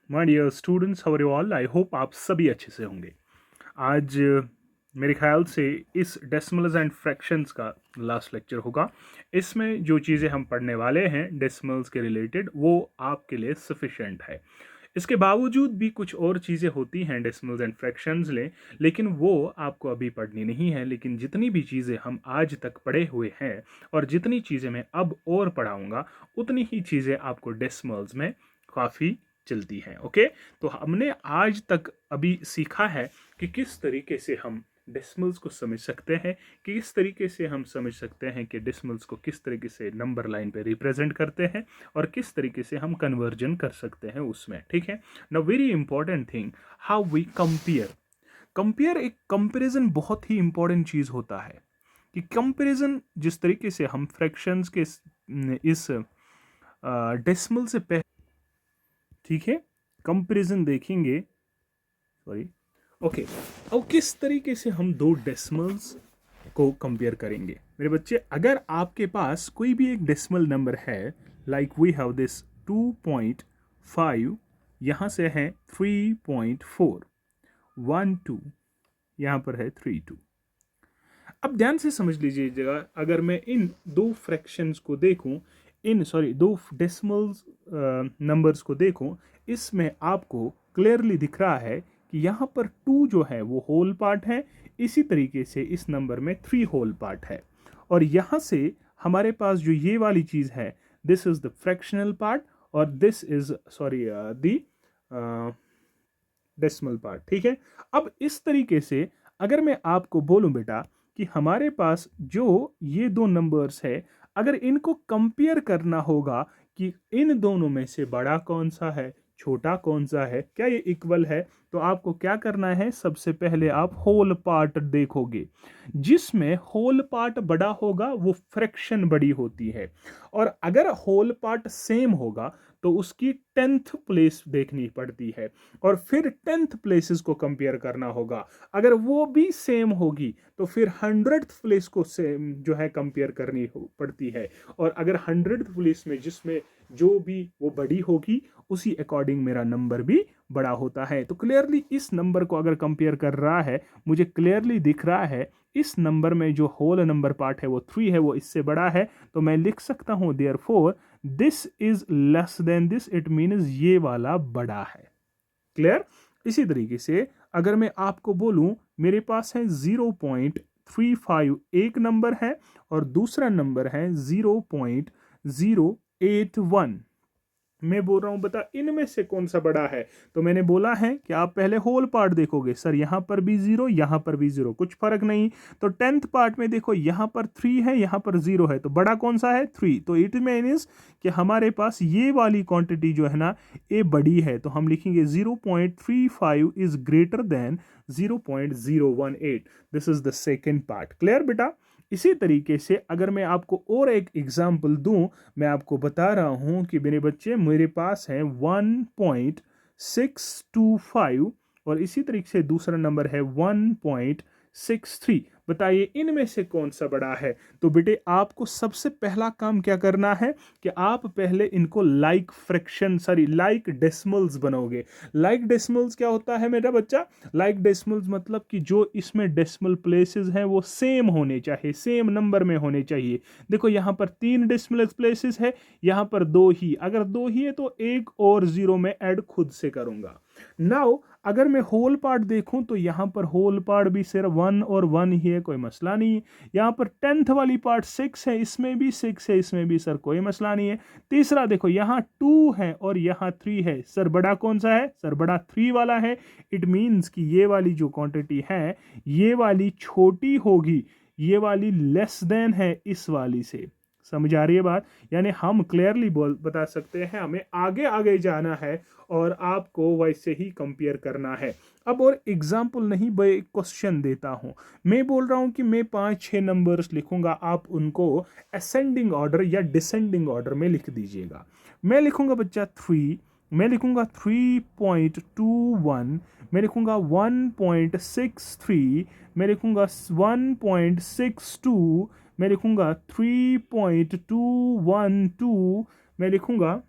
My dear students, how are you all. I hope आप सभी अच्छे से होंगे। आज मेरे ख्याल से इस डेसिमल्स एंड फ्रैक्शंस का लास्ट लेक्चर होगा। इसमें जो चीज़ें हम पढ़ने वाले हैं डेसिमल्स के रिलेटेड वो आपके लिए सफिशेंट है। इसके बावजूद भी कुछ और चीज़ें होती हैं डेसिमल्स एंड फ्रैक्शंस में, लेकिन वो आपको अभी पढ़नी नहीं है। लेकिन जितनी भी चीज़ें हम आज तक पढ़े हुए हैं और जितनी चीज़ें मैं अब और पढ़ाऊँगा उतनी ही चीज़ें आपको डेसिमल्स में काफ़ी चलती हैं। ओके, तो हमने आज तक अभी सीखा है कि किस तरीके से हम डेसिमल्स को समझ सकते हैं, कि किस तरीके से हम समझ सकते हैं कि डेसिमल्स को किस तरीके से नंबर लाइन पे रिप्रेजेंट करते हैं और किस तरीके से हम कन्वर्जन कर सकते हैं उसमें। ठीक है, now very important thing, how we compare. Compare एक कंपैरिजन बहुत ही इंपॉर्टेंट चीज़ होता है कि कंपैरिजन जिस तरीके से हम फ्रैक्शंस के इस डेसिमल से पहले, ठीक है, कंपैरिजन देखेंगे। Sorry, okay. अब किस तरीके से हम दो डेसिमल्स को कंपेयर करेंगे मेरे बच्चे। अगर आपके पास कोई भी एक डेसिमल नंबर है, लाइक वी हैव दिस 2.5, यहाँ से है 3.4, 1 2, यहाँ पर है 3 2। अब ध्यान से समझ लीजिएगा, अगर मैं इन दो फ्रैक्शंस को देखूं, इन सॉरी दो डेसिमल्स नंबर्स को देखूं, इसमें आपको क्लियरली दिख रहा है कि यहाँ पर 2 जो है वो होल पार्ट है, इसी तरीके से इस नंबर में 3 होल पार्ट है। और यहाँ से हमारे पास जो ये वाली चीज़ है, this is the fractional part और this is sorry the decimal part. ठीक है, अब इस तरीके से अगर मैं आपको बोलूं बेटा कि हमारे पास जो ये दो नंबर्स है, अगर इनको कंपेयर करना होगा कि इन दोनों में से बड़ा कौन सा है, छोटा कौन सा है, क्या ये इक्वल है, तो आपको क्या करना है, सबसे पहले आप होल पार्ट देखोगे। जिसमें होल पार्ट बड़ा होगा वो फ्रैक्शन बड़ी होती है, और अगर होल पार्ट सेम होगा तो उसकी 10th प्लेस देखनी पड़ती है और फिर 10th प्लेसेस को कंपेयर करना होगा। अगर वो भी सेम होगी तो फिर 100th प्लेस को सेम जो है कंपेयर करनी पड़ती है, और अगर 100th प्लेस में जिसमें जो भी वो बड़ी होगी उसी अकॉर्डिंग मेरा नंबर भी बड़ा होता है। तो क्लियरली इस नंबर को अगर कंपेयर कर रहा है, मुझे क्लियरली दिख रहा है इस नंबर में जो होल नंबर पार्ट है वो 3 है, वो इससे बड़ा है, तो मैं लिख सकता हूं therefore this is less than this, it means ये वाला बड़ा है। क्लियर। इसी तरीके से अगर मैं आपको बोलूं मेरे पास है 0.35 एक नंबर है और दूसरा नंबर है 0.081, मैं बोल रहा हूं बता इनमें से कौन सा बड़ा है। तो मैंने बोला है कि आप पहले होल पार्ट देखोगे, सर यहां पर भी 0 यहां पर भी 0, कुछ फर्क नहीं। तो 10th पार्ट में देखो, यहां पर 3 है यहां पर 0 है, तो बड़ा कौन सा है, 3। तो इट मीन्स कि हमारे पास ये वाली क्वांटिटी जो है ना ये बड़ी है, तो हम लिखेंगे 0.35 is greater than 0.018। This is the second part. Clear बेटा। इसी तरीके से अगर मैं आपको और एक एग्जाम्पल दूं, मैं आपको बता रहा हूं कि मेरे बच्चे मेरे पास है 1.625 और इसी तरीके से दूसरा नंबर है 1.63। बताइए इनमें से कौन सा बड़ा है। तो बेटे आपको सबसे पहला काम क्या करना है कि आप पहले इनको like fraction sorry like decimals बनोगे। लाइक डेसिमल्स क्या होता है मेरा बच्चा, लाइक डेसिमल्स मतलब कि जो इसमें डेसिमल प्लेसेस हैं वो सेम होने चाहिए, सेम नंबर में होने चाहिए। देखो यहाँ पर 3 डेसिमल प्लेसेस है, यहाँ पर 2 ही, अगर 2 ही है तो एक और 0 में ऐड खुद से करूंगा। नाउ अगर मैं होल पार्ट देखूं तो यहाँ पर होल पार्ट भी सिर्फ 1 और 1 ही है, कोई मसला नहीं है। यहाँ पर 10th वाली पार्ट 6 है, इसमें भी 6 है, इसमें भी सर कोई मसला नहीं है। तीसरा देखो यहाँ 2 है और यहाँ 3 है, सर बड़ा कौन सा है, सर बड़ा 3 वाला है। इट मीन्स कि ये वाली जो क्वांटिटी है ये वाली छोटी होगी, ये वाली लेस देन है इस वाली से। समझ आ रही है बात। यानी हम क्लियरली बोल बता सकते हैं हमें आगे आगे जाना है और आपको वैसे ही कंपेयर करना है। अब और एग्जाम्पल नहीं, भाई क्वेश्चन देता हूं। मैं बोल रहा हूं कि मैं 5-6 नंबर्स लिखूंगा, आप उनको असेंडिंग ऑर्डर या डिसेंडिंग ऑर्डर में लिख दीजिएगा। मैं लिखूंगा बच्चा 3, मैं लिखूंगा 3.21, मैं लिखूंगा 1.63, मैं लिखूंगा 1.62, मैं लिखूंगा 3.212, मैं लिखूंगा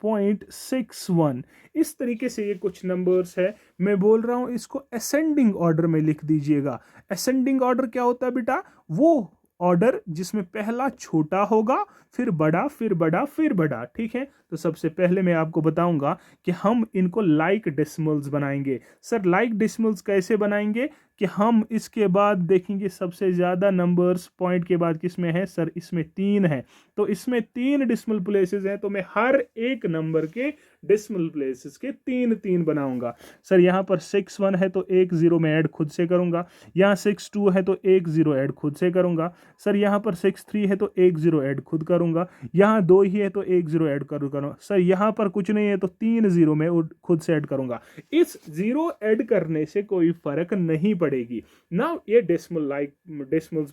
0.61। इस तरीके से ये कुछ नंबर्स है, मैं बोल रहा हूँ इसको असेंडिंग ऑर्डर में लिख दीजिएगा। असेंडिंग ऑर्डर क्या होता है बेटा? वो ऑर्डर जिसमें पहला छोटा होगा, फिर बड़ा, फिर बड़ा, फिर बड़ा। ठीक है, तो सबसे पहले मैं आपको बताऊंगा कि हम इनको लाइक डेसिमल्स बनाएंगे। सर लाइक डेसिमल्स कैसे बनाएंगे? कि हम इसके बाद देखेंगे सबसे ज़्यादा नंबर्स पॉइंट के बाद किस में है सर? इसमें 3 है, तो इसमें 3 डेसिमल प्लेसेस हैं, तो मैं हर एक नंबर के डेसिमल प्लेसेस के 3 बनाऊंगा। सर यहाँ पर 6 1 है तो एक जीरो में ऐड खुद से करूंगा, यहाँ 6 2 है तो एक जीरो ऐड खुद से करूंगा, सर यहाँ पर 6 3 है तो एक जीरो ऐड खुद करूंगा, यहाँ 2 ही है तो एक जीरो ऐड करूंगा, सर यहाँ पर कुछ नहीं है तो 3 जीरो में खुद से ऐड करूंगा। इस जीरो ऐड करने से कोई फर्क नहीं पड़ेगी ना, ये डेसिमल लाइक डेसिमल्स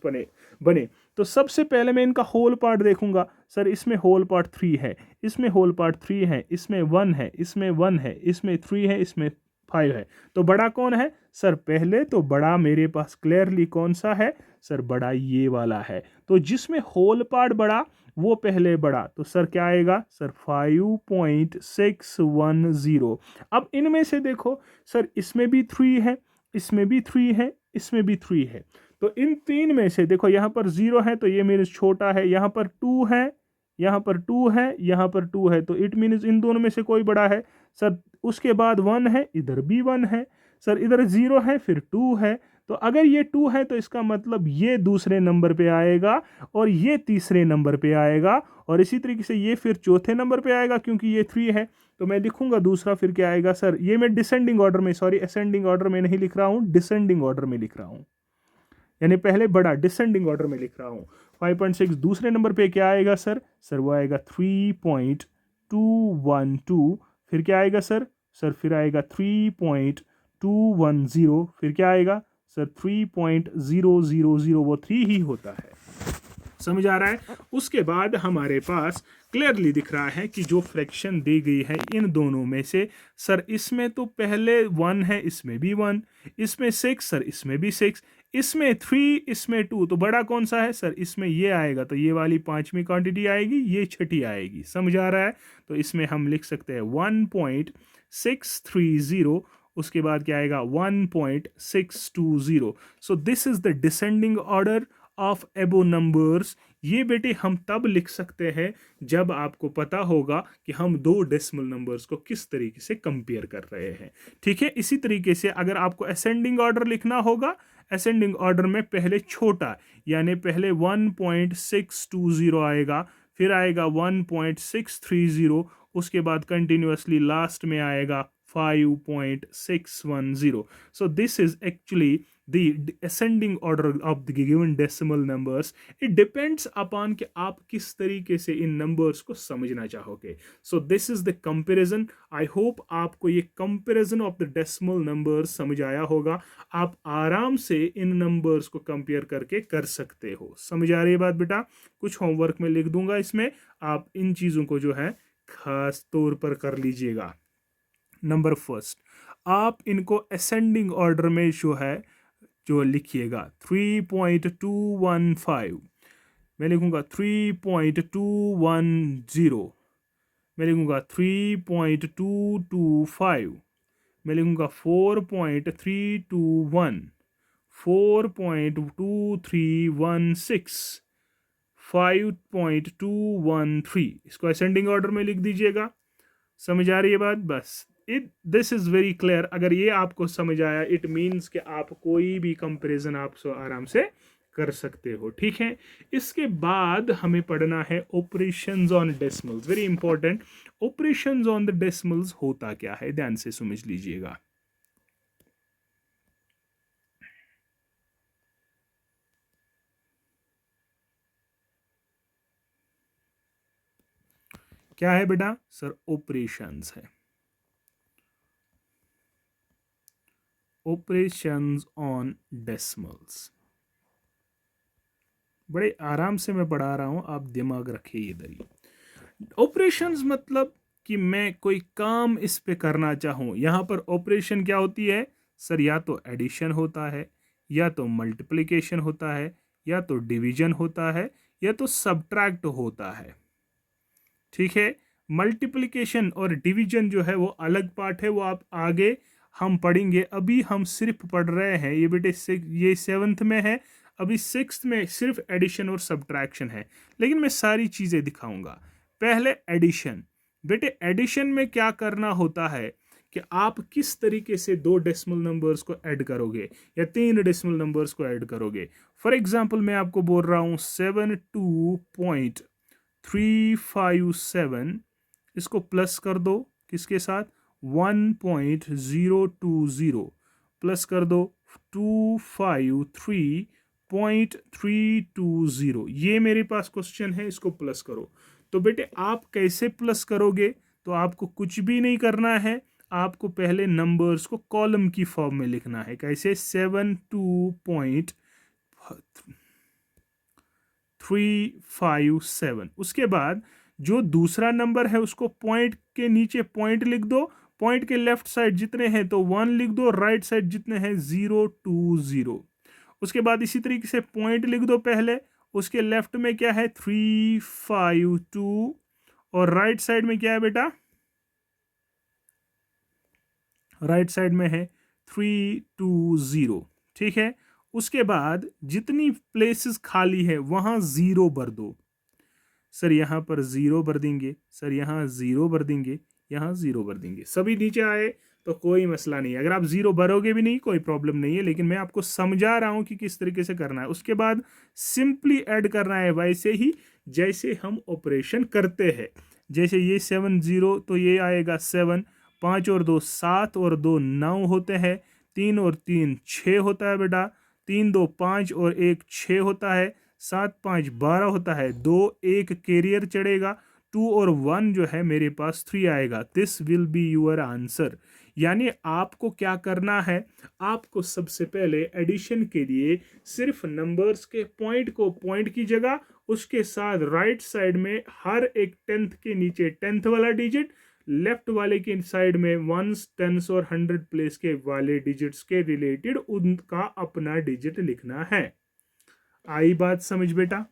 बने। तो सबसे पहले मैं इनका होल पार्ट देखूंगा। सर इसमें होल पार्ट 3 है, इसमें होल पार्ट 3 है, इसमें 1 है, इसमें 1 है, इसमें 3 है, इसमें 5 है। तो बड़ा कौन है सर? पहले तो बड़ा मेरे पास क्लियरली कौन सा है सर? बड़ा ये वाला है। तो जिसमें होल पार्ट बड़ा वो पहले बड़ा, तो सर क्या आएगा सर? 5.610। अब इनमें से देखो सर, इसमें भी 3 है, इसमें भी 3 है, इसमें भी 3 है। तो इन 3 में से देखो, यहाँ पर 0 है तो ये मीन्स छोटा है, यहाँ पर 2 है, यहाँ पर 2 है, यहाँ पर 2 है, तो इट मीन्स इन दोनों में से कोई बड़ा है। सर उसके बाद 1 है, इधर भी 1 है, सर इधर 0 है, फिर 2 है। तो अगर ये 2 है तो इसका मतलब ये दूसरे नंबर पे आएगा और ये तीसरे नंबर पे आएगा, और इसी तरीके से ये फिर चौथे नंबर पे आएगा क्योंकि ये 3 है। तो मैं लिखूंगा दूसरा फिर क्या आएगा सर? ये मैं डिसेंडिंग ऑर्डर में, सॉरी असेंडिंग ऑर्डर में नहीं लिख रहा हूँ, डिसेंडिंग ऑर्डर में लिख रहा हूँ, यानी पहले बड़ा डिसेंडिंग ऑर्डर में लिख रहा हूँ। 5.6 दूसरे नंबर पे क्या आएगा सर? सर वो आएगा 3.212। फिर क्या आएगा सर? सर फिर आएगा 3.210। फिर क्या आएगा सर? 3.000। वो 3 ही होता है, समझ आ रहा है? उसके बाद हमारे पास क्लियरली दिख रहा है कि जो फ्रैक्शन दी गई है इन दोनों में से, सर इसमें तो पहले 1 है, इसमें भी 1, इसमें 6, सर इसमें भी 6, इसमें 3, इसमें 2, तो बड़ा कौन सा है सर? इसमें ये आएगा, तो ये वाली 5वीं क्वांटिटी आएगी, ये छठी आएगी। समझ आ रहा है? तो इसमें हम लिख सकते हैं 1.630, उसके बाद क्या आएगा 1.620। So this is the descending order of एबो नंबर्स। ये बेटे हम तब लिख सकते हैं जब आपको पता होगा कि हम दो डेसिमल नंबर्स को किस तरीके से कंपेयर कर रहे हैं। ठीक है, इसी तरीके से अगर आपको असेंडिंग ऑर्डर लिखना होगा, असेंडिंग ऑर्डर में पहले छोटा, यानी पहले 1.620 आएगा, फिर आएगा 1.630, उसके बाद कंटिन्यूअसली लास्ट में आएगा 5.610। So this is actually the ascending order of the given decimal numbers. It depends upon कि आप किस तरीके से इन numbers को समझना चाहोगे। So this is the comparison. I hope आपको ये comparison of the decimal numbers समझ आया होगा। आप आराम से इन numbers को compare करके कर सकते हो। समझ आ रही है बात बेटा? कुछ homework में लिख दूंगा, इसमें आप इन चीज़ों को जो है खास तौर पर कर लीजिएगा। नंबर फर्स्ट, आप इनको असेंडिंग ऑर्डर में जो लिखिएगा 3.215, मैं लिखूंगा 3.210, मैं लिखूंगा 3.225, मैं लिखूंगा 4.321, 4.2316, 5.213। इसको असेंडिंग ऑर्डर में लिख दीजिएगा। समझ आ रही है बात? बस दिस इज वेरी क्लियर। अगर ये आपको समझ आया, इट मीन्स कि आप कोई भी कंपैरिजन आप आराम से कर सकते हो। ठीक है, इसके बाद हमें पढ़ना है operations on decimals. Very important, operations on the decimals होता क्या है, ध्यान से समझ लीजिएगा। क्या है बेटा? सर ऑपरेशंस है, ऑपरेशंस ऑन डेसिमल्स। बड़े आराम से मैं पढ़ा रहा हूं, आप दिमाग रखिए इधर ही। ऑपरेशंस मतलब कि मैं कोई काम इस पे करना चाहूं। यहां पर ऑपरेशन क्या होती है सर? या तो एडिशन होता है, या तो मल्टीप्लिकेशन होता है, या तो डिवीजन होता है, या तो सब्ट्रैक्ट होता है। ठीक है, मल्टीप्लिकेशन और डिवीजन जो है वो अलग पार्ट है, वो आप आगे हम पढ़ेंगे। अभी हम सिर्फ पढ़ रहे हैं ये बेटे ये 7th में है, अभी 6th में सिर्फ एडिशन और सब्ट्रैक्शन है, लेकिन मैं सारी चीज़ें दिखाऊंगा। पहले एडिशन। बेटे एडिशन में क्या करना होता है कि आप किस तरीके से 2 डेसिमल नंबर्स को ऐड करोगे या 3 डेसिमल नंबर्स को ऐड करोगे। फॉर एग्जांपल मैं आपको बोल रहा हूँ 72.357, इसको प्लस कर दो किसके साथ, 1.020 प्लस कर दो 253.320। ये मेरे पास क्वेश्चन है, इसको प्लस करो। तो बेटे आप कैसे प्लस करोगे, तो आपको कुछ भी नहीं करना है, आपको पहले नंबर्स को कॉलम की फॉर्म में लिखना है। कैसे, 72.357। उसके बाद जो दूसरा नंबर है उसको पॉइंट के नीचे पॉइंट लिख दो, पॉइंट के लेफ्ट साइड जितने हैं तो 1 लिख दो, राइट साइड जितने हैं 020। उसके बाद इसी तरीके से पॉइंट लिख दो पहले, उसके लेफ्ट में क्या है 352 और राइट साइड में क्या है बेटा, राइट साइड में है 320। ठीक है, उसके बाद जितनी प्लेसेस खाली है वहां जीरो भर दो। सर यहाँ पर जीरो भर देंगे, सर यहाँ जीरो भर देंगे, यहाँ जीरो भर देंगे, सभी नीचे आए तो कोई मसला नहीं है। अगर आप जीरो भरोगे भी नहीं कोई प्रॉब्लम नहीं है, लेकिन मैं आपको समझा रहा हूँ कि किस तरीके से करना है। उसके बाद सिंपली ऐड करना है वैसे ही जैसे हम ऑपरेशन करते हैं। जैसे ये 70 तो ये आएगा 7, 5 और 2 7 और 2 9 होते हैं, 3 और 3 6 होता है बेटा, 3 2 5 और 1 6 होता है, 7 5 12 होता है, 2 1 कैरियर चढ़ेगा, 2 और 1 जो है मेरे पास 3 आएगा। This will be your answer. यानी आपको क्या करना है, आपको सबसे पहले एडिशन के लिए सिर्फ नंबर्स के पॉइंट को पॉइंट की जगह, उसके साथ राइट साइड में हर एक 10th के नीचे 10th वाला डिजिट, लेफ्ट वाले के साइड में 1s 10s और 100 प्लेस के वाले डिजिट्स के रिलेटेड उनका अपना डिजिट लिखना है। आई बात समझ बेटा।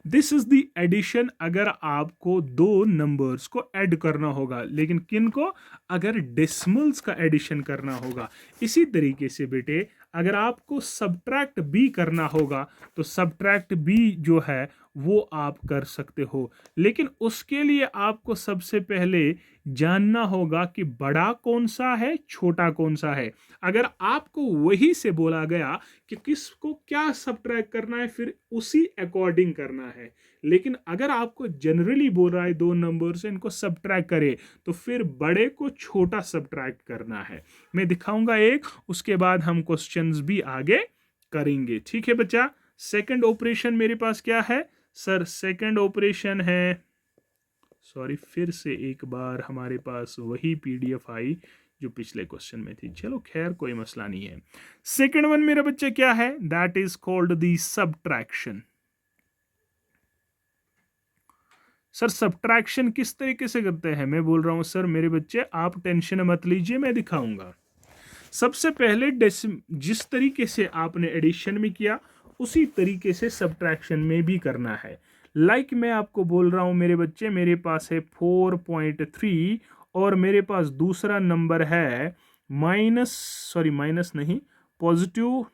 This is the addition. अगर आपको 2 नंबर्स को ऐड करना होगा, लेकिन किन को, अगर डेसिमल्स का एडिशन करना होगा। इसी तरीके से बेटे अगर आपको सब्ट्रैक्ट भी करना होगा तो सब्ट्रैक्ट भी जो है वो आप कर सकते हो, लेकिन उसके लिए आपको सबसे पहले जानना होगा कि बड़ा कौन सा है छोटा कौन सा है। अगर आपको वही से बोला गया कि किसको क्या सब्ट्रैक्ट करना है फिर उसी अकॉर्डिंग करना है, लेकिन अगर आपको जनरली बोल रहा है 2 नंबर से इनको सब्ट्रैक्ट करे तो फिर बड़े को छोटा सब्ट्रैक्ट करना है। मैं दिखाऊंगा एक, उसके बाद हम क्वेश्चंस भी आगे करेंगे। ठीक है बच्चा। सेकंड ऑपरेशन मेरे पास क्या है सर, सेकंड ऑपरेशन है, सॉरी फिर से एक बार हमारे पास वही पीडीएफ आई जो पिछले क्वेश्चन में थी, चलो खैर कोई मसला नहीं है। सेकंड वन मेरा बच्चा क्या है, that is called the subtraction. Sir subtraction किस तरीके से करते हैं, मैं बोल रहा हूं सर मेरे बच्चे आप टेंशन मत लीजिए, मैं दिखाऊंगा। सबसे पहले जिस तरीके से आपने एडिशन में किया उसी तरीके से सब्ट्रैक्शन में भी करना है। मैं आपको बोल रहा हूं मेरे बच्चे, मेरे पास है 4.3 और मेरे पास दूसरा नंबर है माइनस नहीं, पॉजिटिव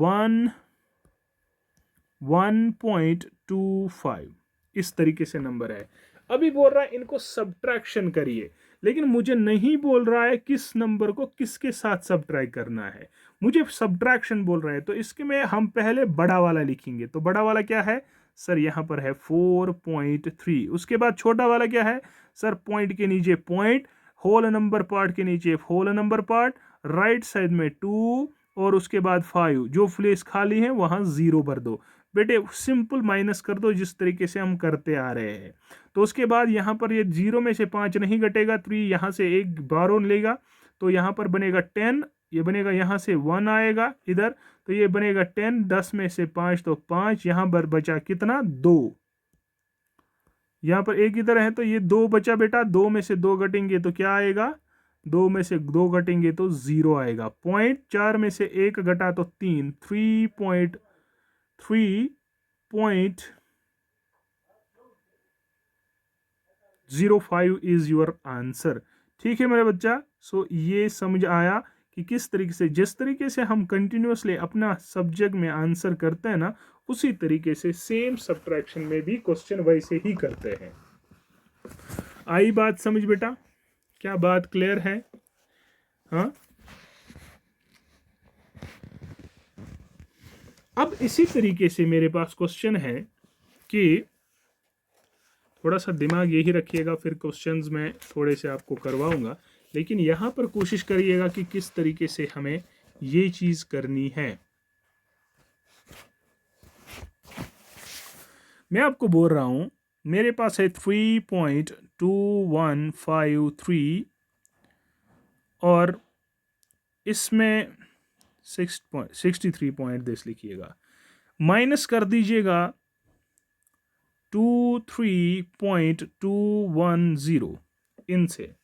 1.25। इस तरीके से नंबर है। अभी बोल रहा है इनको सब्ट्रैक्शन करिए, लेकिन मुझे नहीं बोल रहा है किस नंबर को किसके साथ सब्ट्रैक्ट करना है, मुझे सब्ट्रैक्शन बोल रहा है। तो इसके में हम पहले बड़ा वाला लिखेंगे। तो बड़ा वाला क्या है सर, यहाँ पर है 4.3। उसके बाद छोटा वाला क्या है सर, पॉइंट के नीचे पॉइंट, होल नंबर पार्ट के नीचे whole number part, right side में 2 और उसके बाद 5, जो प्लेस खाली है वहां 0 भर दो। बेटे सिंपल माइनस कर दो जिस तरीके से हम करते आ रहे हैं। तो उसके बाद यहाँ पर ये 0 में से 5 नहीं घटेगा, 3 यहाँ से एक 12 लेगा तो यहाँ पर बनेगा 10, ये बनेगा यहाँ से 1 आएगा इधर तो ये बनेगा 10, 10 में से 5 तो 5, यहाँ पर बचा कितना 2, यहाँ पर एक इधर है तो ये 2 बचा बेटा, 2 में से 2 घटेंगे तो क्या आएगा, 2 में से 2 घटेंगे तो 0 आएगा। पॉइंट 4 में से 1 घटा तो 3, 3.3 05 इज योर आंसर। ठीक है मेरा बच्चा। सो ये समझ आया कि किस तरीके से, जिस तरीके से हम कंटिन्यूसली अपना सब्जेक्ट में आंसर करते हैं ना, उसी तरीके से सेम सब्ट्रैक्शन में भी क्वेश्चन वैसे ही करते हैं। आई बात समझ बेटा? क्या बात क्लियर है? हाँ। अब इसी तरीके से मेरे पास क्वेश्चन है कि थोड़ा सा दिमाग यही रखिएगा, फिर क्वेश्चंस में थोड़े से आपको करवाऊंगा, लेकिन यहाँ पर कोशिश करिएगा कि किस तरीके से हमें ये चीज़ करनी है। मैं आपको बोल रहा हूँ मेरे पास है 3.2153 और इसमें 63 पॉइंट दिस लिखिएगा, माइनस कर दीजिएगा 23.210 इनसे।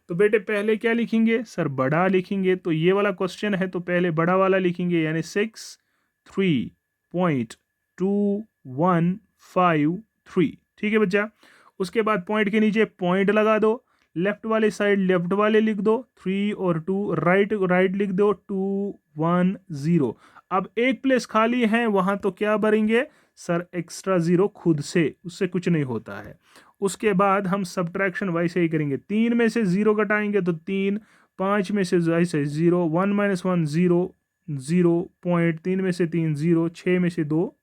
तो बेटे पहले क्या लिखेंगे सर? बड़ा लिखेंगे। तो ये वाला क्वेश्चन है तो पहले बड़ा वाला लिखेंगे, यानी 63.2153। ठीक है बच्चा। उसके बाद पॉइंट के नीचे पॉइंट लगा दो, लेफ्ट वाले साइड लेफ्ट वाले लिख दो 3 और 2, राइट राइट लिख दो 210। अब एक प्लेस खाली है वहां तो क्या भरेंगे सर? एक्स्ट्रा जीरो खुद से, उससे कुछ नहीं होता है। उसके बाद हम सब्ट्रैक्शन वैसे ही करेंगे, 3 में से 0 घटाएंगे तो 3, 5 में से वैसे 0, 1 - 1 0, 0 पॉइंट, 3 में से 3 0, 6 में से 2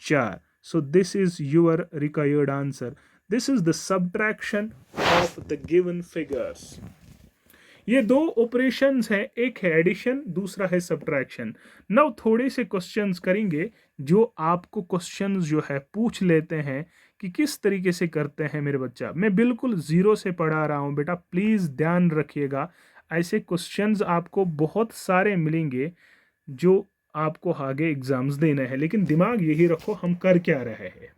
4। So this is your required answer. This is the subtraction of the given figures. ये दो ऑपरेशंस हैं, एक है एडिशन, दूसरा है सब्ट्रैक्शन। नाउ थोड़े से क्वेश्चंस करेंगे जो आपको क्वेश्चंस जो है पूछ लेते हैं कि किस तरीके से करते हैं मेरे बच्चा। मैं बिल्कुल जीरो से पढ़ा रहा हूँ बेटा, प्लीज़ ध्यान रखिएगा। ऐसे क्वेश्चंस आपको बहुत सारे मिलेंगे जो आपको आगे एग्जाम्स देने हैं, लेकिन दिमाग यही रखो हम कर क्या रहे हैं।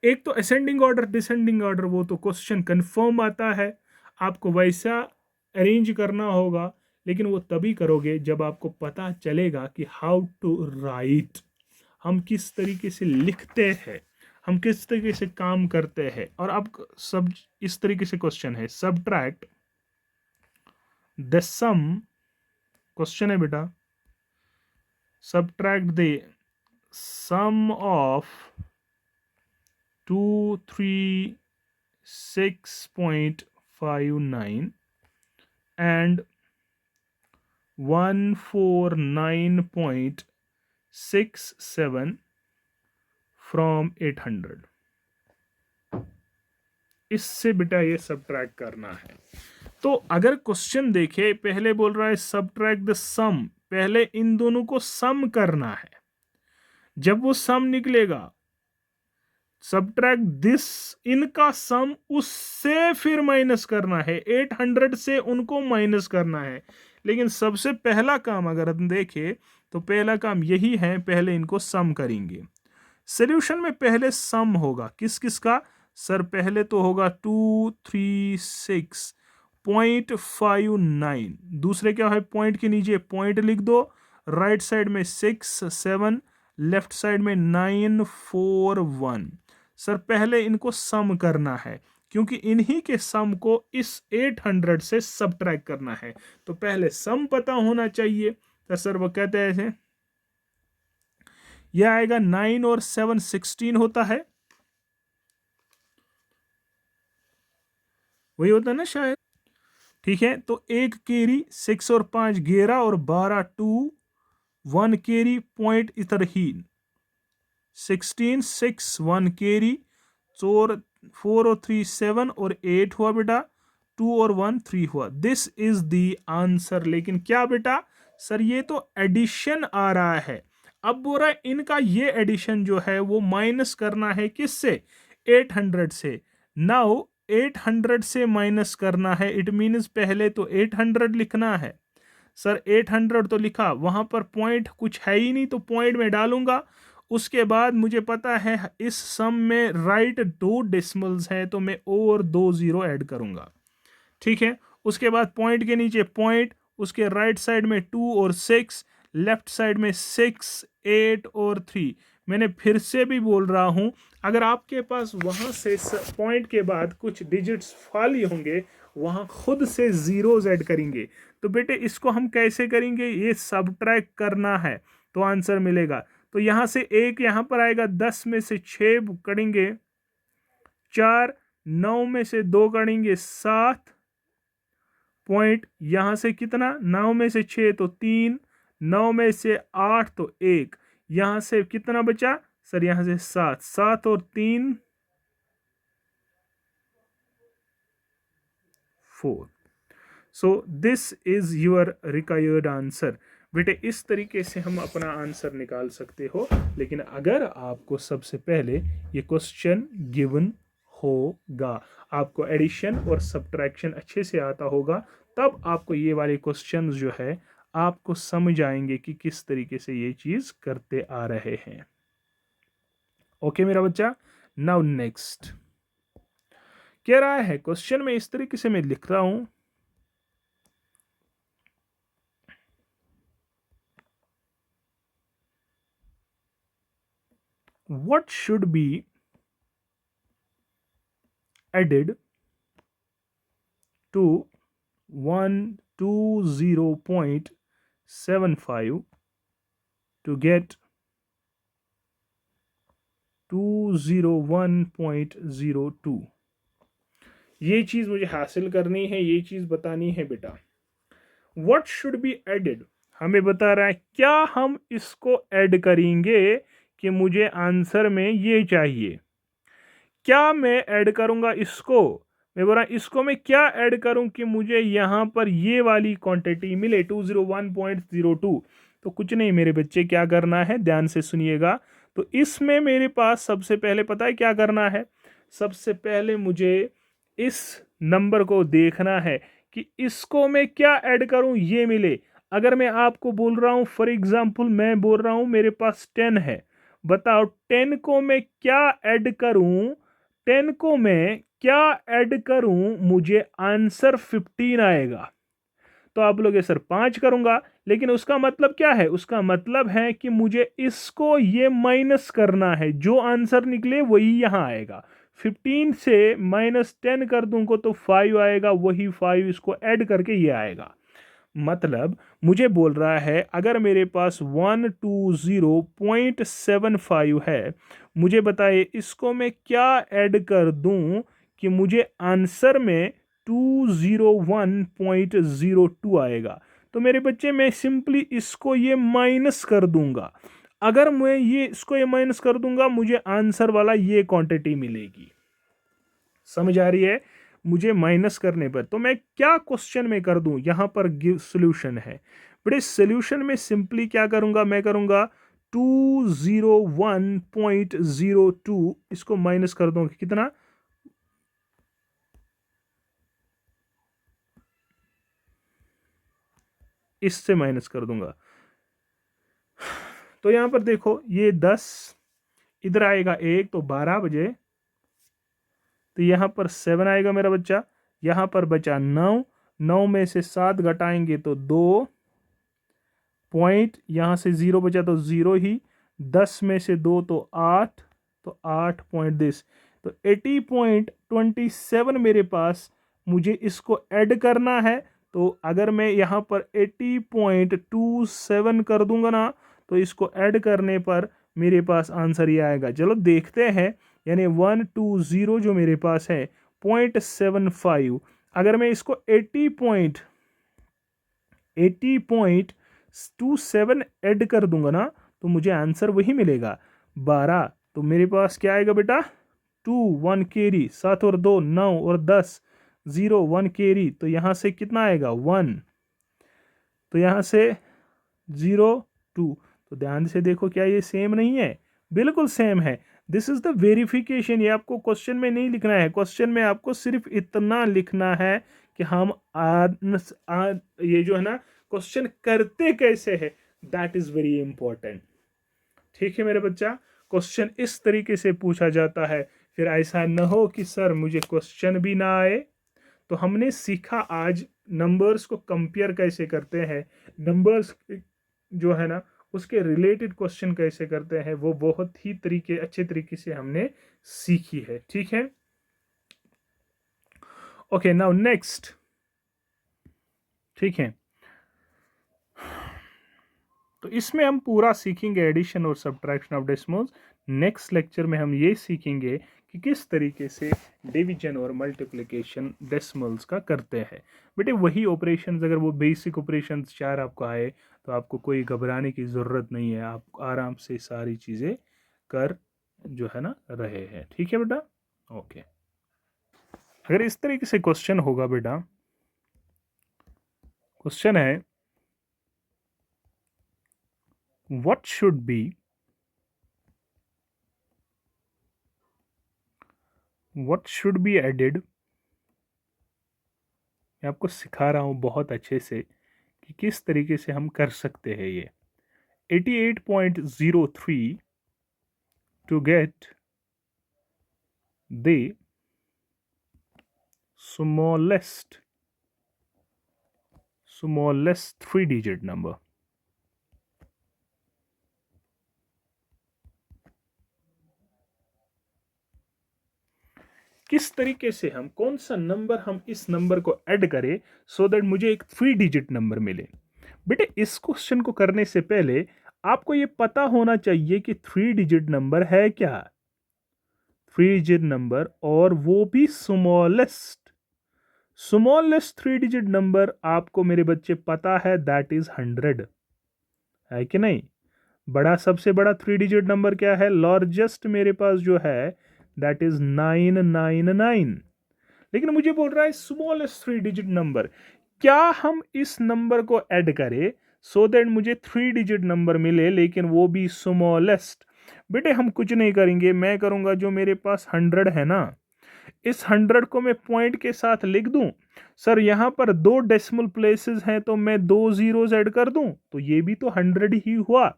एक तो असेंडिंग ऑर्डर डिसेंडिंग ऑर्डर, वो तो क्वेश्चन कंफर्म आता है, आपको वैसा अरेंज करना होगा, लेकिन वो तभी करोगे जब आपको पता चलेगा कि हाउ टू राइट, हम किस तरीके से लिखते हैं, हम किस तरीके से काम करते हैं। और अब सब इस तरीके से क्वेश्चन है, सब्ट्रैक्ट द सम, क्वेश्चन है बेटा, subtract the sum of 236.59 and 149.67 from 800। इससे बेटा ये सब्ट्रैक्ट करना है। तो अगर क्वेश्चन देखे, पहले बोल रहा है सब्ट्रैक्ट द सम, पहले इन दोनों को सम करना है। जब वो सम निकलेगा, सब्ट्रैक्ट दिस, इनका सम उससे फिर माइनस करना है, 800 से उनको माइनस करना है। लेकिन सबसे पहला काम अगर हम देखें तो पहला काम यही है, पहले इनको सम करेंगे। सॉल्यूशन में पहले सम होगा किस किस का सर? पहले तो होगा 236.59, दूसरे क्या है? पॉइंट के नीचे पॉइंट लिख दो, राइट साइड में 6 7, लेफ्ट साइड में 9 4 1। सर पहले इनको सम करना है, क्योंकि इन्हीं के सम को इस 800 से सब्ट्रैक्ट करना है। तो पहले सम पता होना चाहिए। तो सर वो कहते हैं ऐसे, यह आएगा 9 और 7 16 होता है, वही होता है ना शायद। ठीक है, तो 1 केरी, 6 और 5 11 और 12 2, 1 केरी पॉइंट इधर ही 16 6 1 केरी, 4 और 3 7 और 8 हुआ बेटा, 2 और 1 3 हुआ। This is the answer. लेकिन क्या बेटा सर ये तो एडिशन आ रहा है। अब बोल रहा है इनका ये एडिशन जो है वो माइनस करना है किससे? 800 से। नाउ 800 से माइनस करना है, इट मीन्स पहले तो 800 लिखना है। सर 800 तो लिखा, वहां पर पॉइंट कुछ है ही नहीं तो पॉइंट में डालूंगा। उसके बाद मुझे पता है इस सम में राइट 2 डेसिमल्स हैं तो मैं और 2 जीरो ऐड करूंगा। ठीक है, उसके बाद पॉइंट के नीचे पॉइंट, उसके राइट साइड में 2 और 6, लेफ्ट साइड में 6 8 और 3। मैंने फिर से भी बोल रहा हूं, अगर आपके पास वहाँ से पॉइंट के बाद कुछ डिजिट्स खाली होंगे, वहाँ खुद से ज़ीरोज़ ऐड करेंगे। तो बेटे इसको हम कैसे करेंगे, ये सबट्रैक्ट करना है तो आंसर मिलेगा। तो यहाँ से एक यहाँ पर आएगा, 10 में से 6 करेंगे 4, 9 में से 2 करेंगे 7 पॉइंट, यहाँ से कितना 9 में से 6 तो 3, 9 में से 8 तो 1, यहाँ से कितना बचा सर, यहाँ से 7, 7 और 3 4। So this is your required answer. बेटे इस तरीके से हम अपना आंसर निकाल सकते हो, लेकिन अगर आपको सबसे पहले ये क्वेश्चन गिवन होगा, आपको एडिशन और सब्ट्रैक्शन अच्छे से आता होगा, तब आपको ये वाले क्वेश्चन जो है आपको समझ आएंगे कि किस तरीके से ये चीज़ करते आ रहे हैं। ओके मेरा बच्चा, नाउ नेक्स्ट कह रहा है क्वेश्चन में इस तरीके से मैं लिख रहा हूं, what should be added to 120.75 to get 201.02। ये चीज मुझे हासिल करनी है, ये चीज बतानी है बेटा। What should be added, हमें बता रहा है क्या हम इसको ऐड करेंगे कि मुझे आंसर में ये चाहिए। क्या मैं ऐड करूंगा इसको, मैं बोल रहा इसको मैं क्या ऐड करूं कि मुझे यहां पर ये वाली क्वांटिटी मिले 201.02। तो कुछ नहीं मेरे बच्चे, क्या करना है ध्यान से सुनिएगा। तो इसमें मेरे पास सबसे पहले पता है क्या करना है, सबसे पहले मुझे इस नंबर को देखना है कि इसको मैं क्या ऐड करूं ये मिले। अगर मैं आपको बोल रहा हूं फॉर एग्जांपल, मैं बोल रहा हूं मेरे पास 10 है, बताओ 10 को मैं क्या ऐड करूं, 10 को मैं क्या ऐड करूं मुझे आंसर 15 आएगा। तो आप लोग सर 5 करूंगा, लेकिन उसका मतलब क्या है, उसका मतलब है कि मुझे इसको ये माइनस करना है, जो आंसर निकले वही यहां आएगा। 15 से -10 कर दूंगा तो 5 आएगा, वही 5 इसको ऐड करके ये आएगा। मतलब मुझे बोल रहा है अगर मेरे पास 120.75 है, मुझे बताइए इसको मैं क्या ऐड कर दूं कि मुझे आंसर में 201.02 आएगा। तो मेरे बच्चे मैं सिंपली इसको ये माइनस कर दूंगा। अगर मैं ये इसको ये माइनस कर दूंगा, मुझे आंसर वाला ये क्वांटिटी मिलेगी। समझ आ रही है, मुझे माइनस करने पर। तो मैं क्या क्वेश्चन में कर दूं, यहां पर सॉल्यूशन है बड़े, सॉल्यूशन में सिंपली क्या करूंगा, मैं करूंगा 201.02, इसको माइनस कर दूंगा कितना, इससे माइनस कर दूंगा। तो यहां पर देखो ये 10 इधर आएगा 1 तो 12 बजे, तो यहां पर 7 आएगा मेरा बच्चा, यहां पर बचा 9, 9 में से 7 घटाएंगे तो 2 पॉइंट, यहां से 0 बचा तो 0 ही, 10 में से 2 तो 8, तो 8 पॉइंट दिस, तो 80.27 मेरे पास, मुझे इसको ऐड करना है। तो अगर मैं यहाँ पर 80.27 कर दूंगा ना, तो इसको ऐड करने पर मेरे पास आंसर ये आएगा। चलो देखते हैं, यानी 120 जो मेरे पास है 0.75, अगर मैं इसको 80.27 ऐड कर दूंगा ना, तो मुझे आंसर वही मिलेगा 12। तो मेरे पास क्या आएगा बेटा, 2 1 कैरी, 7 और 2 9 और 10 0 1 कैरी, तो यहाँ से कितना आएगा 1, तो यहाँ से 0 2। तो ध्यान से देखो क्या ये सेम नहीं है, बिल्कुल सेम है। This is the verification. ये आपको क्वेश्चन में नहीं लिखना है, क्वेश्चन में आपको सिर्फ इतना लिखना है कि हम ये जो है ना क्वेश्चन करते कैसे है, दैट इज वेरी इंपॉर्टेंट। ठीक है मेरे बच्चा, क्वेश्चन इस तरीके से पूछा जाता है। फिर ऐसा न हो कि सर मुझे क्वेश्चन भी ना आए। तो हमने सीखा आज नंबर्स को कंपेयर कैसे करते हैं, नंबर्स जो है ना उसके रिलेटेड क्वेश्चन कैसे करते हैं वो बहुत ही अच्छे तरीके से हमने सीखी है। ठीक है, ओके, नाउ नेक्स्ट। ठीक है, तो इसमें हम पूरा सीखेंगे एडिशन और subtraction of decimals. Next lecture में हम ये सीखेंगे कि किस तरीके से डिवीजन और मल्टीप्लिकेशन डेसिमल्स का करते हैं। बेटे वही ऑपरेशंस, अगर वो बेसिक ऑपरेशंस 4 आपको आए तो आपको कोई घबराने की ज़रूरत नहीं है, आप आराम से सारी चीज़ें कर जो है ना रहे हैं। ठीक है बेटा, ओके। अगर इस तरीके से क्वेश्चन होगा बेटा, क्वेश्चन है what should be added। मैं आपको सिखा रहा हूँ बहुत अच्छे से कि किस तरीके से हम कर सकते हैं ये। 88.03 to get the smallest 3-digit number। किस तरीके से हम, कौन सा नंबर हम इस नंबर को ऐड करें सो दैट मुझे एक 3-डिजिट नंबर मिले। बेटे इस क्वेश्चन को करने से पहले आपको ये पता होना चाहिए कि 3-डिजिट नंबर है क्या। 3-डिजिट नंबर, और वो भी स्मॉलेस्ट 3-डिजिट नंबर आपको मेरे बच्चे पता है, दैट इज 100, है कि नहीं। बड़ा, सबसे बड़ा 3-डिजिट नंबर क्या है, लार्जेस्ट मेरे पास जो है दैट इज 999। लेकिन मुझे बोल रहा है स्मॉलेस्ट 3-डिजिट नंबर, क्या हम इस नंबर को ऐड करें सो दैट मुझे 3-डिजिट नंबर मिले लेकिन वो भी स्मॉलेस्ट। बेटे हम कुछ नहीं करेंगे, मैं करूंगा जो मेरे पास 100 है ना, इस 100 को मैं पॉइंट के साथ लिख दूं। सर यहां पर 2 डेसिमल प्लेसेस हैं तो मैं 2 जीरोस ऐड कर दूं तो ये भी तो 100 ही हुआ।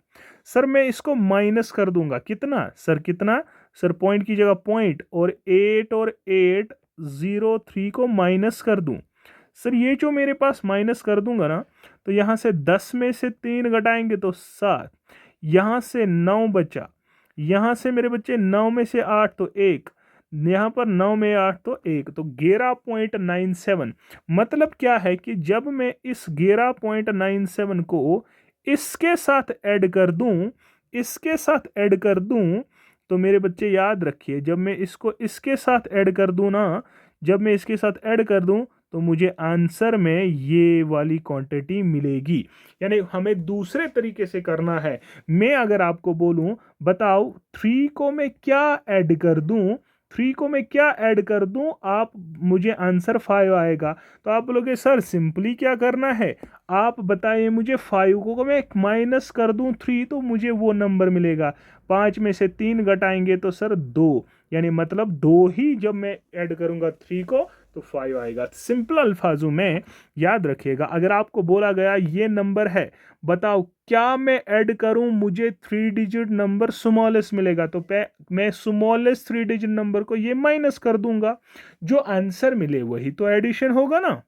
सर मैं इसको माइनस कर दूंगा, कितना सर, कितना सर, पॉइंट की जगह पॉइंट, और 803 को माइनस कर दूं। सर ये जो मेरे पास माइनस कर दूंगा ना, तो यहां से 10 में से 3 घटाएंगे तो 7, यहां से 9 बचा, यहां से मेरे बच्चे 9 में से 8 तो 1, यहाँ पर 9 में 8 तो 1, तो 11.97। मतलब क्या है कि जब मैं इस 11.97 को इसके साथ ऐड कर दूं, इसके साथ ऐड कर दूं, तो मेरे बच्चे याद रखिए, जब मैं इसको इसके साथ ऐड कर दूं ना, जब मैं इसके साथ ऐड कर दूं तो मुझे आंसर में ये वाली क्वांटिटी मिलेगी। यानी हमें दूसरे तरीके से करना है। मैं अगर आपको बोलूं बताओ 3 को मैं क्या ऐड कर दूं, 3 को मैं क्या ऐड कर दूं, आप मुझे आंसर 5 आएगा। तो आप बोलोगे सर सिंपली क्या करना है, आप बताइए मुझे 5 को मैं माइनस कर दूं 3 तो मुझे वो नंबर मिलेगा। 5 में से 3 घटाएंगे तो सर 2, यानी मतलब 2 ही जब मैं ऐड करूंगा 3 को तो 5 आएगा। सिंपल अल्फाजों में याद रखिएगा, अगर आपको बोला गया ये नंबर है, बताओ क्या मैं ऐड करूं मुझे 3-डिजिट नंबर स्मॉलेस्ट मिलेगा, तो मैं स्मॉलेस्ट 3-डिजिट नंबर को ये माइनस कर दूंगा, जो आंसर मिले वही तो एडिशन होगा ना।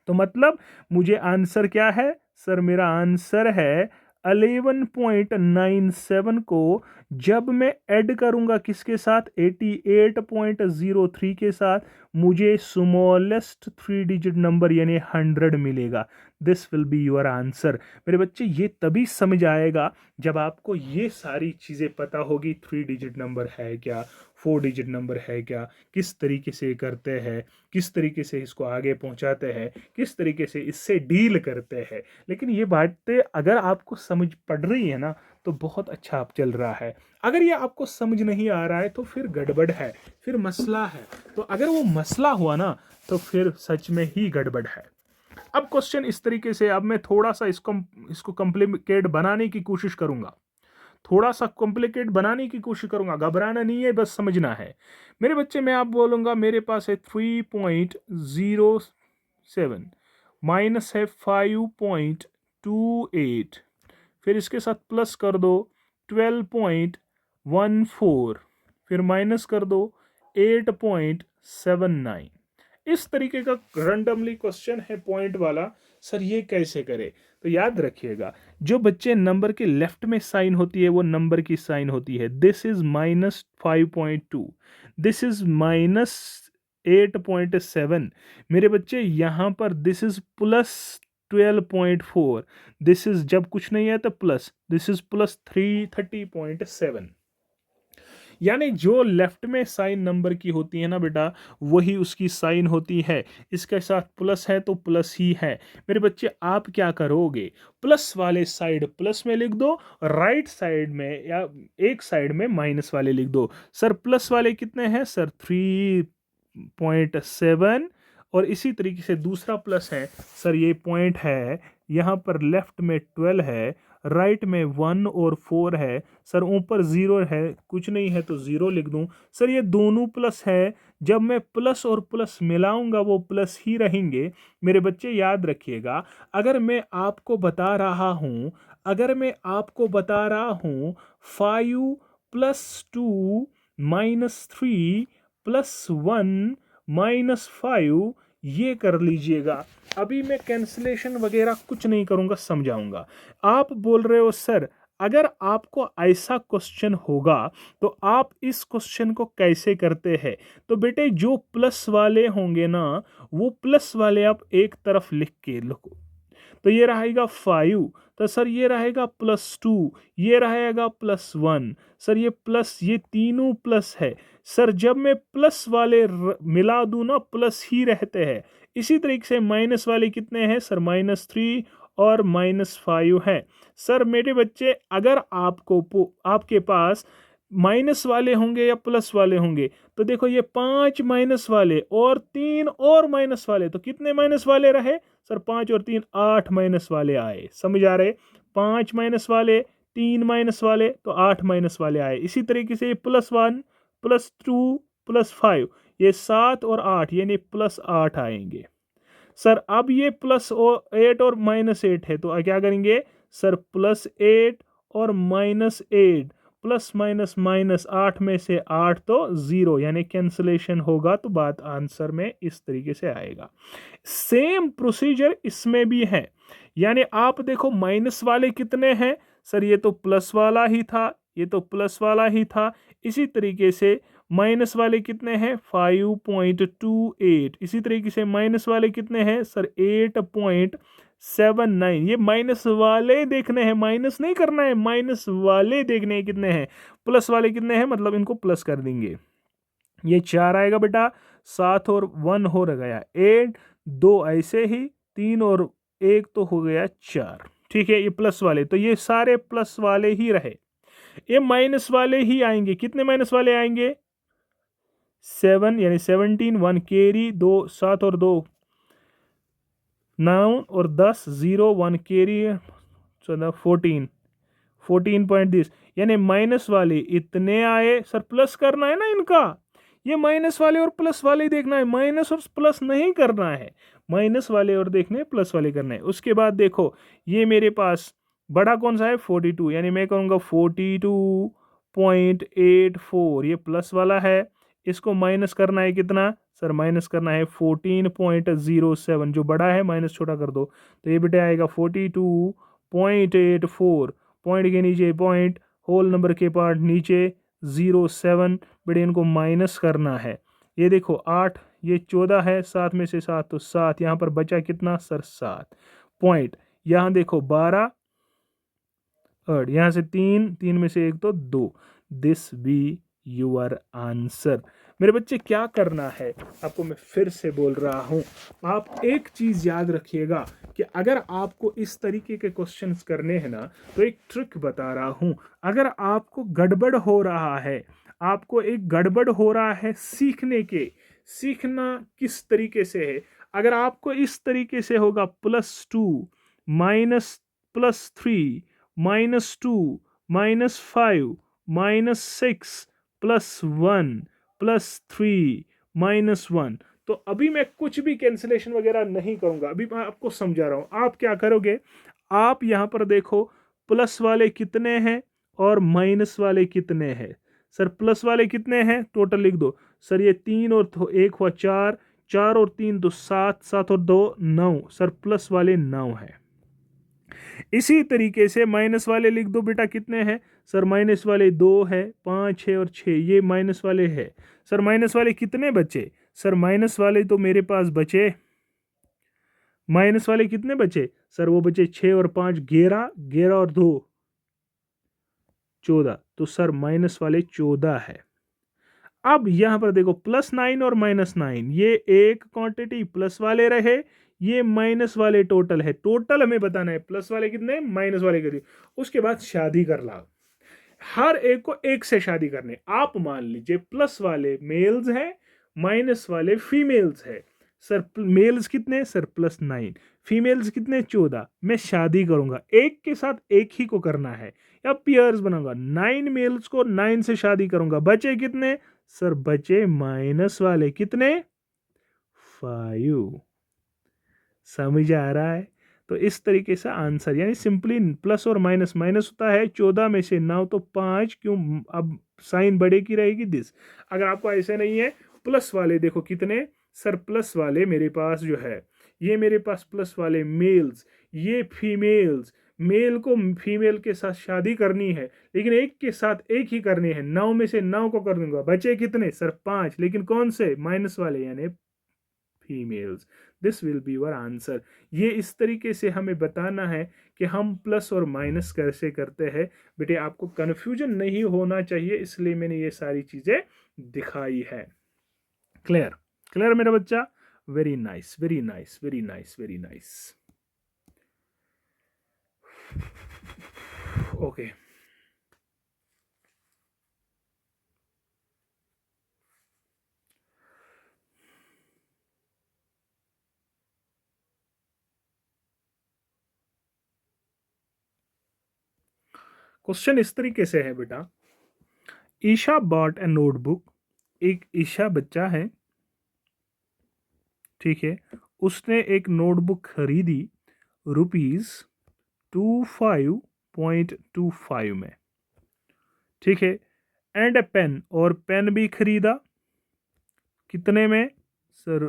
तो मतलब मुझे आंसर क्या है सर, मेरा आंसर है 11.97 को जब मैं ऐड करूंगा किसके साथ, 88.03 के साथ, मुझे स्मॉलेस्ट 3-डिजिट नंबर यानी 100 मिलेगा। This will be your answer. मेरे बच्चे ये तभी समझ आएगा जब आपको ये सारी चीज़ें पता होगी, 3-डिजिट नंबर है क्या, 4-डिजिट नंबर है क्या, किस तरीके से करते हैं, किस तरीके से इसको आगे पहुंचाते हैं, किस तरीके से इससे डील करते हैं। लेकिन ये बातें अगर आपको समझ पड़ रही है ना तो बहुत अच्छा आप चल रहा है। अगर ये आपको समझ नहीं आ रहा है तो फिर गड़बड़ है, फिर मसला है। तो अगर वो मसला हुआ ना तो फिर सच में ही गड़बड़ है। अब क्वेश्चन इस तरीके से, अब मैं थोड़ा सा इसको कॉम्प्लिकेट बनाने की कोशिश करूंगा, थोड़ा सा कॉम्प्लिकेट बनाने की कोशिश करूंगा, घबराना नहीं है, बस समझना है। मेरे बच्चे मैं आप बोलूंगा मेरे पास है 3.07 माइनस है 5.28, फिर इसके साथ प्लस कर दो 12.14, फिर माइनस कर दो 8.79, इस तरीके का रैंडमली क्वेश्चन है पॉइंट वाला, सर ये कैसे करें? तो याद रखिएगा, जो बच्चे नंबर के लेफ्ट में साइन होती है वो नंबर की साइन होती है। This is -5.2, this is -8.7। मेरे बच्चे यहाँ पर दिस इज +12.4, दिस इज जब कुछ नहीं है तो प्लस, दिस इज +30.7। यानी जो लेफ्ट में साइन नंबर की होती है ना बेटा, वही उसकी साइन होती है। इसके साथ प्लस है तो प्लस ही है। मेरे बच्चे आप क्या करोगे, प्लस वाले साइड प्लस में लिख दो, राइट साइड में या एक साइड में माइनस वाले लिख दो। सर प्लस वाले कितने हैं सर 3.7, और इसी तरीके से दूसरा प्लस है सर ये पॉइंट है, यहाँ पर लेफ्ट में 12 है, राइट में 1 और 4 है। सर ऊपर 0 है, कुछ नहीं है तो 0 लिख दूं। सर ये दोनों प्लस है, जब मैं प्लस और प्लस मिलाऊंगा वो प्लस ही रहेंगे। मेरे बच्चे याद रखिएगा, अगर मैं आपको बता रहा हूं, अगर मैं आपको बता रहा हूं 5 + 2 - 3 + 1 - 5, ये कर लीजिएगा। अभी मैं कैंसलेशन वगैरह कुछ नहीं करूंगा, समझाऊंगा। आप बोल रहे हो सर अगर आपको ऐसा क्वेश्चन होगा तो आप इस क्वेश्चन को कैसे करते हैं? तो बेटे जो प्लस वाले होंगे ना, वो प्लस वाले आप एक तरफ लिख के लिखो। तो ये रहेगा 5, तो सर ये रहेगा +2, ये रहेगा +1। सर ये प्लस, ये तीनों प्लस है। सर जब मैं प्लस वाले मिला दूं ना, प्लस ही रहते हैं। इसी तरीके से माइनस वाले कितने हैं सर, -3 और -5 है। सर मेरे बच्चे अगर आपके पास माइनस वाले होंगे या प्लस वाले होंगे, तो देखो ये 5 माइनस वाले और 3 और माइनस वाले, तो कितने माइनस वाले रहे सर, 5 और 3 8 माइनस वाले आए। समझ आ रहे, 5 माइनस वाले, 3 माइनस वाले, तो 8 माइनस वाले आए। इसी तरीके से +1 +2 +5, ये 7 और 8 यानी +8 आएंगे। सर अब ये +8 और -8 है, तो क्या करेंगे सर, +8 और -8, प्लस माइनस माइनस 8 में से 8 तो 0, यानी कैंसलेशन होगा, तो बात आंसर में इस तरीके से आएगा। सेम प्रोसीजर इसमें भी है। यानी आप देखो माइनस वाले कितने हैं सर, ये तो प्लस वाला ही था, ये तो प्लस वाला ही था। इसी तरीके से माइनस वाले कितने हैं 5.28, इसी तरीके से माइनस वाले कितने हैं सर 8.79। ये माइनस वाले देखने हैं, माइनस नहीं करना है, माइनस वाले देखने हैं कितने हैं। प्लस वाले कितने हैं, मतलब इनको प्लस कर देंगे। ये 4 आएगा बेटा, 7 और 1 हो गया 8, 2 ऐसे ही, 3 और 1 तो हो गया 4। ठीक है, ये प्लस वाले, तो ये सारे प्लस वाले ही रहे। ये माइनस वाले ही आएंगे, कितने माइनस वाले आएंगे 7, यानी 17, 1 कैरी, 2 7 और 2 9 और 10 0 1 कैरी 14 14.10, यानी माइनस वाले इतने आए। सर प्लस करना है ना इनका, ये माइनस वाले और प्लस वाले देखना है, माइनस और प्लस नहीं करना है, माइनस वाले और देखने प्लस वाले करना है। उसके बाद देखो ये मेरे पास बड़ा कौन सा है 42, यानी मैं कहूँगा 42.84, ये प्लस वाला है। इसको माइनस करना है कितना सर, माइनस करना है 14.07, जो बड़ा है माइनस छोटा कर दो, तो ये बेटे आएगा 42.84, पॉइंट के नीचे पॉइंट, होल नंबर के पार्ट नीचे 07, बेटे इनको माइनस करना है। ये देखो 8, ये 14 है, 7 में से 7 तो 7, यहाँ पर बचा कितना सर 7 पॉइंट। यहाँ देखो 12 8, यहाँ से 3 3 में से 1 तो 2, दिस बी योर आंसर। मेरे बच्चे क्या करना है, आपको मैं फिर से बोल रहा हूं, आप एक चीज याद रखिएगा कि अगर आपको इस तरीके के क्वेश्चंस करने हैं ना, तो एक ट्रिक बता रहा हूं। अगर आपको गड़बड़ हो रहा है, आपको एक गड़बड़ हो रहा है सीखना किस तरीके से है, अगर आपको इस तरीके से होगा +2 -+3 -2 -5 -6 +1 +3 -1, तो अभी मैं कुछ भी कैंसिलेशन वगैरह नहीं करूंगा, अभी मैं आपको समझा रहा हूं। आप क्या करोगे, आप यहां पर देखो प्लस वाले कितने हैं और माइनस वाले कितने हैं। सर प्लस वाले कितने हैं, टोटल लिख दो सर, ये 3 और 1 हुआ 4, 4 और 3 तो 7, 7 और 2 9 सर, प्लस वाले 9 है। इसी तरीके से माइनस वाले लिख दो बेटा, कितने हैं सर? माइनस वाले 2 है, 5 है और 6, ये माइनस वाले है। सर माइनस वाले कितने बचे? सर माइनस वाले तो मेरे पास बचे, माइनस वाले कितने बचे सर? वो बचे 6 और 5 11, 11 और 2 14, तो सर माइनस वाले 14 है। अब यहां पर देखो +9 और -9, ये एक क्वांटिटी प्लस वाले रहे, ये माइनस वाले टोटल है। टोटल हमें बताना है, प्लस वाले कितने, माइनस वाले कितने। उसके बाद शादी कर ला, हर एक को एक से शादी करने। आप मान लीजिए प्लस वाले मेल्स हैं, माइनस वाले फीमेल्स है। सर मेल्स कितने सर? +9, फीमेल्स कितने? 14। मैं शादी करूंगा, एक के साथ एक ही को करना है, या पियर्स बनाऊंगा। 9 मेल्स को 9 से शादी करूंगा, बचे कितने सर? बचे माइनस वाले कितने? 5। समझ आ रहा है? तो इस तरीके से आंसर, यानी सिंपली प्लस और माइनस, माइनस होता है 14 में से 9 तो 5, क्यों अब साइन बड़े की रहेगी दिस। अगर आपको ऐसे नहीं है, प्लस वाले देखो कितने सर? प्लस वाले मेरे पास जो है, ये मेरे पास प्लस वाले मेल्स, ये फीमेल्स। मेल को फीमेल के साथ शादी करनी है, लेकिन एक के साथ एक ही करनी है। 9 में से 9 को कर दूंगा, बचे कितने सर? 5, लेकिन कौन से? माइनस वाले, यानी females. This will be your answer. ये इस तरीके से हमें बताना है कि हम प्लस और माइनस कैसे करते हैं। बेटे आपको कन्फ्यूजन नहीं होना चाहिए, इसलिए मैंने ये सारी चीजें दिखाई है। क्लियर? क्लियर मेरा बच्चा? Very nice, very nice, very nice, very nice. Okay, question इस तरीके से है बेटा, ईशा बॉट ए नोटबुक। एक ईशा बच्चा है, ठीक है, उसने एक नोटबुक खरीदी ₹25.25 में, ठीक है, एंड ए पेन, और पेन भी खरीदा कितने में सर?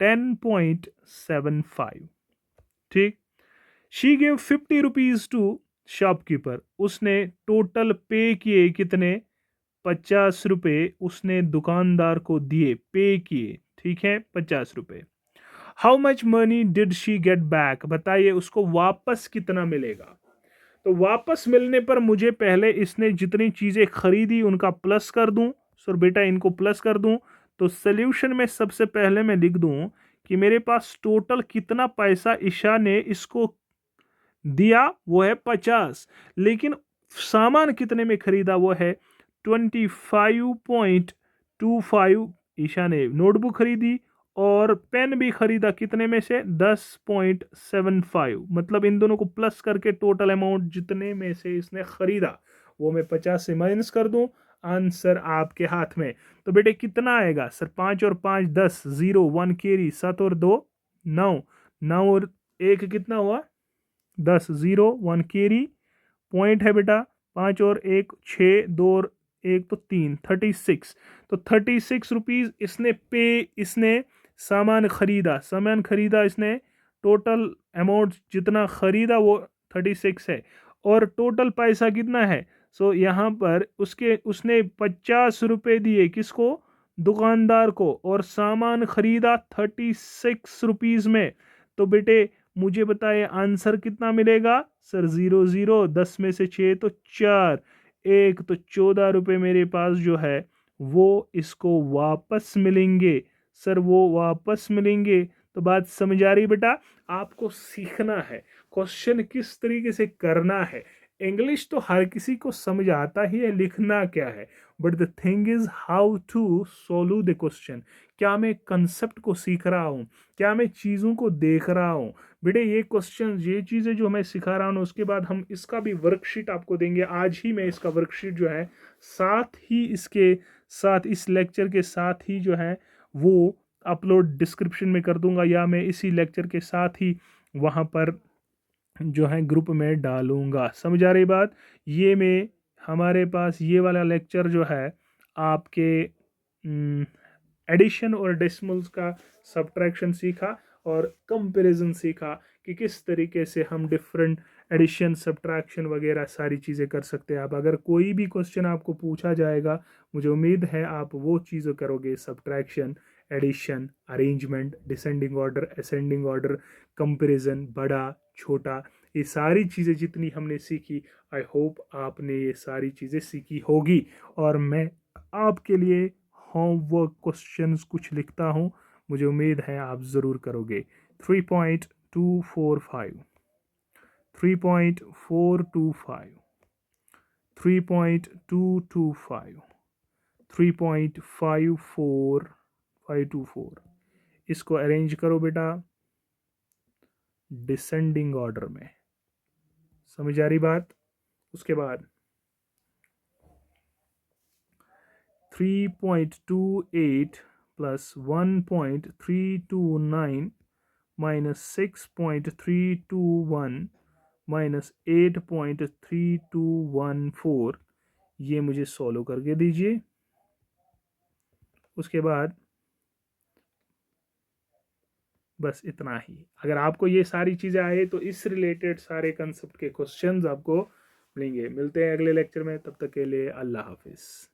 ₹10.75, ठीक। शी गेव ₹50 टू शॉपकीपर, उसने टोटल पे किए कितने? ₹50 उसने दुकानदार को दिए, पे किए, ठीक है, ₹50। How much money did she get back, बताइए उसको वापस कितना मिलेगा। तो वापस मिलने पर मुझे पहले इसने जितनी चीज़ें खरीदी उनका प्लस कर दूं। सर बेटा इनको प्लस कर दूं, तो सॉल्यूशन में सबसे पहले मैं लिख दूं कि मेरे पास टोटल कितना पैसा ईशा ने इसको दिया, वो है 50, लेकिन सामान कितने में खरीदा, वो है 25.25। ईशा ने नोटबुक खरीदी और पेन भी खरीदा, कितने में से? 10.75। मतलब इन दोनों को प्लस करके टोटल अमाउंट जितने में से इसने खरीदा वो मैं 50 से माइनस कर दूं। आंसर आपके हाथ में। तो बेटे कितना आएगा सर? 5 और 5 10, 0 1 कैरी, 7 और 2 9, 9 और 1 कितना हुआ? 10, 0 1 कैरी, पॉइंट है बेटा 5 और 1 6, 2 और 1 तो 3, 36। तो 36 रुपीज़ इसने पे, इसने सामान खरीदा, सामान खरीदा इसने, टोटल अमाउंट जितना खरीदा वो 36 है, और टोटल पैसा कितना है? सो यहाँ पर उसके उसने 50 रुपये दिए किसको? दुकानदार को, और सामान खरीदा 36 रुपीज़ में। तो बेटे मुझे बताए आंसर कितना मिलेगा सर? 0 0, 10 में से 6 तो 4, 1 तो 14 रुपये मेरे पास जो है वो इसको वापस मिलेंगे। सर वो वापस मिलेंगे। तो बात समझ आ रही बेटा? आपको सीखना है क्वेश्चन किस तरीके से करना है। इंग्लिश तो हर किसी को समझ आता ही है, लिखना क्या है, but the thing is how to solve the question. क्या मैं कंसेप्ट को सीख रहा हूँ, क्या मैं चीज़ों को देख रहा हूँ। बेटे ये क्वेश्चन, ये चीज़ें जो मैं सिखा रहा हूँ, उसके बाद हम इसका भी वर्कशीट आपको देंगे। आज ही मैं इसका वर्कशीट जो है साथ ही इसके साथ, इस लेक्चर के साथ ही जो है वो अपलोड डिस्क्रिप्शन में कर दूंगा, या मैं इसी लेक्चर के साथ ही वहाँ पर जो है ग्रुप में डालूंगा। समझ आ रही बात? ये हमारे पास ये वाला लेक्चर जो है आपके एडिशन और डेसिमल्स का सब्ट्रैक्शन सीखा और कंपैरिजन सीखा कि किस तरीके से हम डिफरेंट एडिशन सब्ट्रैक्शन वगैरह सारी चीज़ें कर सकते हैं। अब अगर कोई भी क्वेश्चन आपको पूछा जाएगा, मुझे उम्मीद है आप वो चीज़ें करोगे, subtraction, addition, arrangement, descending order, ascending order, comparison, बड़ा छोटा, ये सारी चीज़ें जितनी हमने सीखी, आई होप आपने ये सारी चीज़ें सीखी होगी। और मैं आपके लिए होमवर्क क्वेश्चंस कुछ लिखता हूँ, मुझे उम्मीद है आप ज़रूर करोगे। 3.245, 3.425, 3.225, 3.54524, इसको अरेंज करो बेटा डिसेंडिंग ऑर्डर में। समझ आ रही बात? उसके बाद 3.28 प्लस 1.329 माइनस 6.321 माइनस 8.3214, ये मुझे सॉल्व करके दीजिए। उसके बाद बस इतना ही। अगर आपको ये सारी चीज़ें आए तो इस रिलेटेड सारे कंसेप्ट के क्वेश्चंस आपको मिलेंगे। मिलते हैं अगले लेक्चर में, तब तक के लिए अल्लाह हाफिज़।